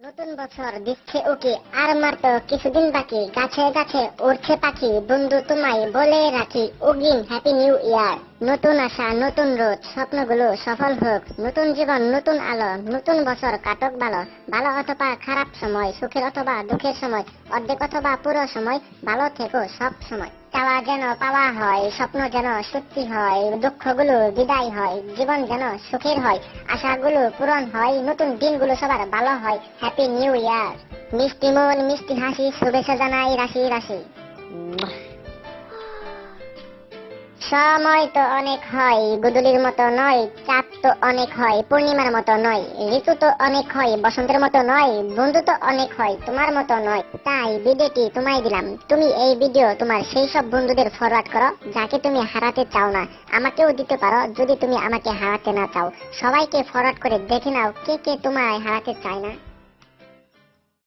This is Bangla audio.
নতুন বছর দিচ্ছে উকি আর মাত্র কিছুদিন বাকি, গাছে গাছে উড়ছে পাখি, বন্ধু তোমায় বলে রাখি অগ্রিম হ্যাপি নিউ ইয়ার। নতুন আশা, নতুন রোদ, স্বপ্নগুলো সফল হোক, নতুন জীবন, নতুন আলো, নতুন বছর কাটক ভালো। ভালো অথবা খারাপ সময়, সুখের অথবা দুঃখের সময়, অর্ধেক অথবা পুরো সময়, ভালো থেকো সব সময়। চাওয়া যেন পাওয়া হয়, স্বপ্ন যেন সত্যি হয়, দুঃখগুলো বিদায় হয়, জীবন যেন সুখের হয়, আশাগুলো পূরণ হয়, নতুন দিনগুলো সবার ভালো হয়। Happy new year. মিষ্টি মন, মিষ্টি হাসি, শুভেচ্ছা জানাই রাশি রাশি। সময় তো অনেক হয়, গুদুলির মতো নয়, চাঁদ তো অনেক হয়, পূর্ণিমার মতো নয়, ঋতু তো অনেক হয়, বসন্তের মতো নয়, বন্ধু তো অনেক হয়, তোমার মতো নয়। তাই ভিডিওটি তোমায় দিলাম, তুমি এই ভিডিও তোমার সেই সব বন্ধুদের ফরওয়ার্ড করো যাকে তুমি হারাতে চাও না। আমাকেও দিতে পারো যদি তুমি আমাকে হারাতে না চাও। সবাইকে ফরওয়ার্ড করে দেখে নাও কে কে তোমায় হারাতে চায় না।